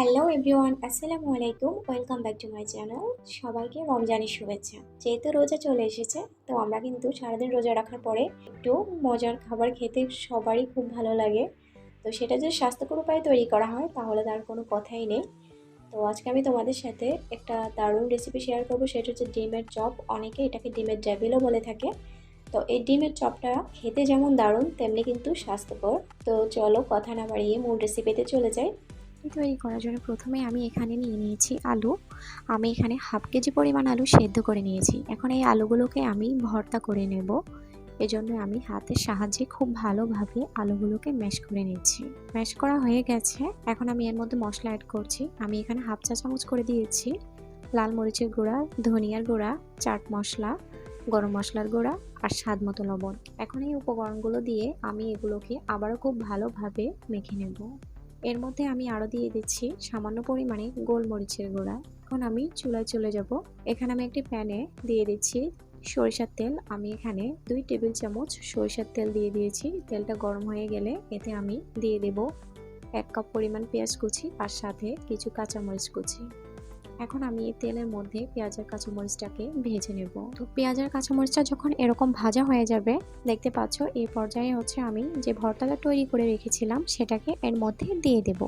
Hello everyone, আসসালামু আলাইকুম। Welcome back to my channel. সবাইকে রমজানের শুভেচ্ছা। যেহেতু রোজা চলে এসেছে, তো আমরা কিন্তু সারাদিন রোজা রাখার পরে একটু মজার খাবার খেতে সবারই খুব ভালো লাগে। তো সেটা যদি স্বাস্থ্যকর উপায়ে তৈরি করা হয় তাহলে তার কোনো কথাই নেই। তো আজকে আমি তোমাদের সাথে একটা দারুণ রেসিপি শেয়ার করবো, সেটা হচ্ছে ডিমের চপ। অনেকে এটাকে ডিমের ডেভিলও বলে থাকে। তো এই ডিমের চপটা খেতে যেমন দারুণ তেমনি কিন্তু স্বাস্থ্যকর। তো চলো কথা না বাড়িয়ে মূল রেসিপিতে চলে যাই। তৈরি করার জন্য প্রথমে আমি এখানে নিয়ে নিয়েছি আলু। আমি এখানে হাফ কেজি পরিমাণ আলু সেদ্ধ করে নিয়েছি। এখন এই আলুগুলোকে আমি ভর্তা করে নেব। এজন্য আমি হাতের সাহায্যে খুব ভালোভাবে আলুগুলোকে ম্যাশ করে নিচ্ছি। ম্যাশ করা হয়ে গেছে। এখন আমি এর মধ্যে মশলা অ্যাড করছি। আমি এখানে হাফ চা চামচ করে দিয়েছি লাল মরিচের গুঁড়া, ধনিয়ার গুঁড়া, চাট মশলা, গরম মশলার গুঁড়া আর স্বাদ মতো লবণ। এখন এই উপকরণগুলো দিয়ে আমি এগুলোকে আবারও খুব ভালোভাবে মেখে নেব। এর মধ্যে আমি আরও দিয়ে দিচ্ছি সামান্য পরিমাণে গোলমরিচের গুঁড়া। এখন আমি চুলায় চলে যাব। এখানে আমি একটি প্যানে দিয়ে দিচ্ছি সরিষার তেল। আমি এখানে 2 টেবিল চামচ সরিষার তেল দিয়ে দিয়েছি। তেলটা গরম হয়ে গেলে এতে আমি দিয়ে দেব 1 কাপ পরিমাণ পেঁয়াজ কুচি আর সাথে কিছু কাঁচামরিচ কুচি। এখন আমি এই তেলের মধ্যে পেঁয়াজ আর কাঁচামরিচটাকে ভেজে নেব। তো পেঁয়াজ আর কাঁচামরিচটা যখন এরকম ভাজা হয়ে যাবে, দেখতে পাচ্ছ এই পর্যায়ে হচ্ছে আমি যে ভর্তাটা তৈরি করে রেখেছিলাম সেটাকে এর মধ্যে দিয়ে দেব।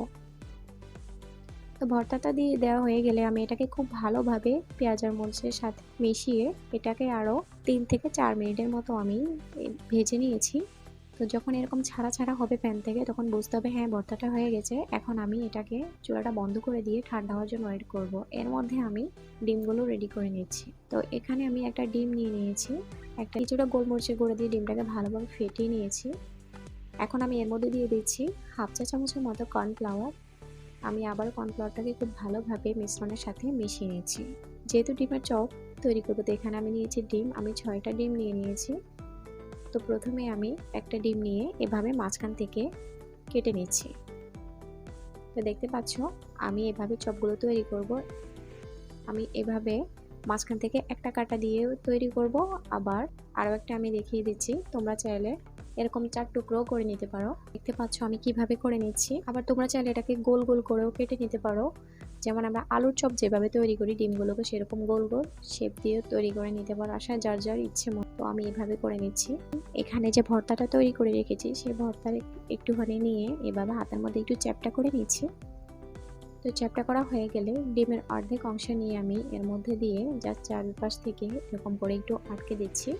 তো ভর্তাটা দিয়ে দেওয়া হয়ে গেলে আমি এটাকে খুব ভালোভাবে পেঁয়াজ আর মরিচের সাথে মিশিয়ে এটাকে আরও 3 থেকে 4 মিনিটের মতো আমি ভেজে নিয়েছি। তো যখন এরকম ছাড়া ছাড়া হবে প্যান থেকে তখন বুঝতে হবে হ্যাঁ ভর্তাটা হয়ে গেছে। এখন আমি এটাকে চুলাটা বন্ধ করে দিয়ে ঠান্ডা হওয়ার জন্য ওয়েট করব। এর মধ্যে আমি ডিমগুলো রেডি করে নিচ্ছি। তো এখানে আমি একটা ডিম নিয়ে নিয়েছি। কিছুটা গোলমরিচের গুঁড়ো দিয়ে ডিমটাকে ভালোভাবে ফেটিয়ে নিয়েছি। এখন আমি এর মধ্যে দিয়ে দিচ্ছি হাফ চা চামচের মতো কর্নফ্লাওয়ার। আমি আবার কর্নফ্লাওয়ারটাকে খুব ভালোভাবে মিশ্রণের সাথে মিশিয়ে নিয়েছি। যেহেতু ডিমের চপ তৈরি করবো, তো এখানে আমি নিয়েছি ডিম। আমি 6টা ডিম নিয়ে নিয়েছি। তো প্রথমে আমি একটা ডিম নিয়ে এভাবে মাঝখান থেকে কেটে নিচ্ছি। তো দেখতে পাচ্ছ আমি এভাবে চপগুলো তৈরি করব। আমি এভাবে মাঝখান থেকে একটা কাটা দিয়ে তৈরি করব। আবার আরও একটা আমি দেখিয়ে দিচ্ছি, তোমরা চাইলে এরকম 4 টুকরো করে নিতে পারো। দেখতে পাচ্ছ আমি কিভাবে করে নিচ্ছি। আবার তোমরা চাইলে এটাকে গোল গোল করেও কেটে নিতে পারো। যেমন আমরা আলুর চপ যেভাবে তৈরি করি ডিমগুলোকে সেরকম গোল গোল শেপ দিয়ে তৈরি করে নিতে পারো। আশা যার যার ইচ্ছে মতো আমি এভাবে করে নিচ্ছি। এখানে যে ভর্তাটা তৈরি করে রেখেছি সেই ভর্তার একটুখানি নিয়ে এভাবে হাতের মধ্যে একটু চ্যাপটা করে নিচ্ছি। তো চ্যাপটা করা হয়ে গেলে ডিমের অর্ধেক অংশ নিয়ে আমি এর মধ্যে দিয়ে জাস্ট চারপাশ থেকে এরকম করে একটু আটকে দিচ্ছি।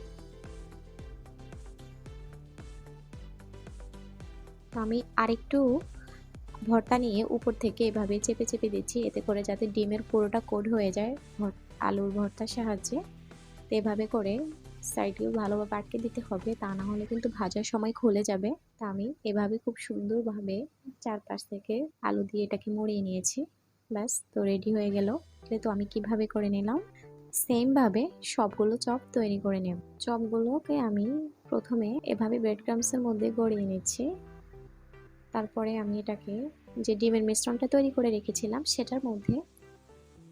তো আমি আরেকটু ভর্তা নিয়ে উপর থেকে এভাবে চেপে চেপে দিচ্ছি, এতে করে যাতে ডিমের পুরোটা কোট হয়ে যায় আলুর ভর্তার সাহায্যে। তো এভাবে করে সাইডগুলো ভালোভাবে আটকে দিতে হবে, তা না হলে কিন্তু ভাজার সময় খুলে যাবে। তা আমি এভাবে খুব সুন্দরভাবে চারপাশ থেকে আলু দিয়ে এটাকে মুড়িয়ে নিয়েছি। ব্যাস, তো রেডি হয়ে গেল। তো আমি কিভাবে করে নিলাম সেম ভাবে সবগুলো চপ তৈরি করে নেব। চপগুলোকে আমি প্রথমে এভাবে ব্রেড ক্রাম্বসের মধ্যে গড়িয়ে নিচ্ছি। তারপরে আমি এটাকে যে ডিমের মিশ্রণটা তৈরি করে রেখেছিলাম সেটার মধ্যে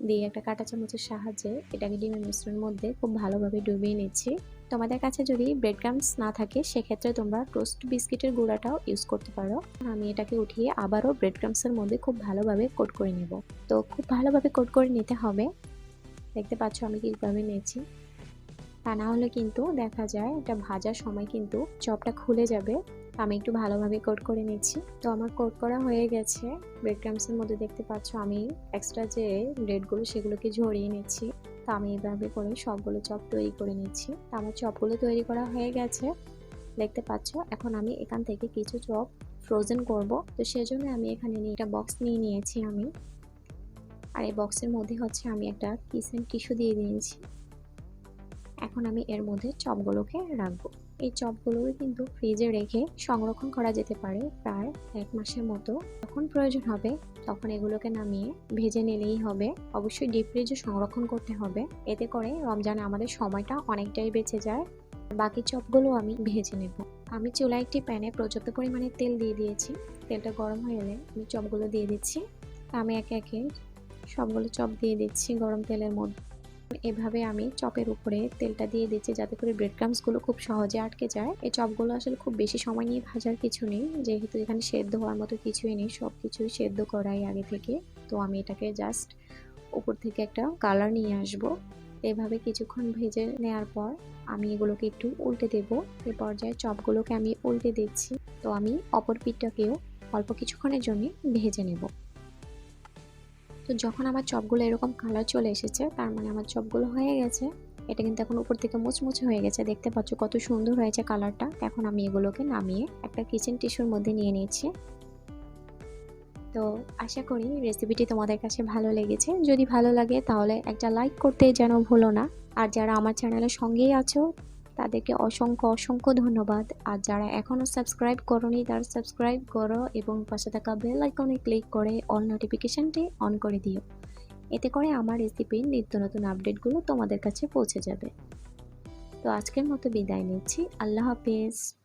দিয়ে একটা কাঁটা চামচের সাহায্যে এটাকে ডিমের মিশ্রণের মধ্যে খুব ভালোভাবে ডুবিয়ে নিচ্ছি। তোমাদের কাছে যদি ব্রেড ক্রাম্বস না থাকে সেক্ষেত্রে তোমরা টোস্ট বিস্কিটের গুঁড়াটাও ইউজ করতে পারো। আমি এটাকে উঠিয়ে আবারও ব্রেড ক্রাম্বসের মধ্যে খুব ভালোভাবে কোট করে নেব। তো খুব ভালোভাবে কোট করে নিতে হবে। দেখতে পাচ্ছ আমি কিভাবে নিয়েছি। তা না হলে কিন্তু দেখা যায় এটা ভাজার সময় কিন্তু চপটা খুলে যাবে। আমি একটু ভালোভাবে কোট করে নিচ্ছি। তো আমার কোট করা হয়ে গেছে। ব্রেড ক্রাম্বসের মধ্যে দেখতে পাচ্ছ আমি এক্সট্রা যে ব্রেডগুলো সেগুলোকে ঝরিয়ে নিচ্ছি। তো আমি এইভাবে করে সবগুলো চপ তৈরি করে নিচ্ছি। তো আমার চপগুলো তৈরি করা হয়ে গেছে দেখতে পাচ্ছ। এখন আমি এখান থেকে কিছু চপ ফ্রোজেন করব। তো সেজন্য আমি এখানে একটা বক্স নিয়ে নিয়েছি আমি। আর এই বক্সের মধ্যে হচ্ছে আমি একটা কিচেন টিস্যু দিয়ে দিয়েছি। এখন আমি এর মধ্যে চপগুলোকে রাখবো। এই চপগুলোকে কিন্তু ফ্রিজে রেখে সংরক্ষণ করা যেতে পারে প্রায় 1 মাসের মতো। যখন প্রয়োজন হবে তখন এগুলোকে নামিয়ে ভেজে নিলেই হবে। অবশ্যই ডিপ ফ্রিজে সংরক্ষণ করতে হবে, এতে করে রমজানে আমাদের সময়টা অনেকটাই বেঁচে যায়। বাকি চপগুলো আমি ভেজে নেব। আমি চুলায় একটি প্যানে পর্যাপ্ত পরিমাণে তেল দিয়ে দিয়েছি। তেলটা গরম হয়ে এলে আমি চপগুলো দিয়ে দিচ্ছি। আমি একে একে সবগুলো চপ দিয়ে দিচ্ছি গরম তেলের মধ্যে। এভাবে আমি চপের উপরে তেলটা দিয়ে দিচ্ছি যাতে করে ব্রেড ক্রাম্বসগুলো খুব সহজে আটকে যায়। এই চপগুলো আসলে খুব বেশি সময় নিয়ে ভাজার কিছু নেই, যেহেতু এখানে সেদ্ধ হওয়ার মতো কিছুই নেই, সব কিছুই সেদ্ধ করাই আগে থেকে। তো আমি এটাকে জাস্ট উপর থেকে একটা কালার নিয়ে আসবো। এভাবে কিছুক্ষণ ভেজে নেওয়ার পর আমি এগুলোকে একটু উল্টে দেব। এই পর্যায়ে চপগুলোকে আমি উল্টে দিচ্ছি। তো আমি অপর পিঠটাকেও অল্প কিছুক্ষণের জন্য ভেজে নেব। তো যখন আমার চপগুলো এরকম কালার চলে এসেছে, তার মানে আমার চপগুলো হয়ে গেছে। এটা কিন্তু এখন উপর থেকে মুচমুচে হয়ে গেছে, দেখতে পাচ্ছ কত সুন্দর হয়েছে কালারটা। এখন আমি এগুলোকে নামিয়ে একটা কিচেন টিস্যুর মধ্যে নিয়ে নিচ্ছি। তো আশা করি রেসিপিটি তোমাদের কাছে ভালো লেগেছে। যদি ভালো লাগে তাহলে একটা লাইক করতে যেন ভুলো না। আর যারা আমার চ্যানেলের সঙ্গেই আছো তাদেরকে অসংখ্য অসংখ্য ধন্যবাদ। আর যারা এখনও সাবস্ক্রাইব করোনি তারা সাবস্ক্রাইব করো এবং পাশে থাকা বেল আইকনে ক্লিক করে অল নোটিফিকেশনটি অন করে দিও। এতে করে আমার রেসিপির নিত্য নতুন আপডেটগুলো তোমাদের কাছে পৌঁছে যাবে। তো আজকের মতো বিদায় নিচ্ছি। আল্লাহ হাফেজ।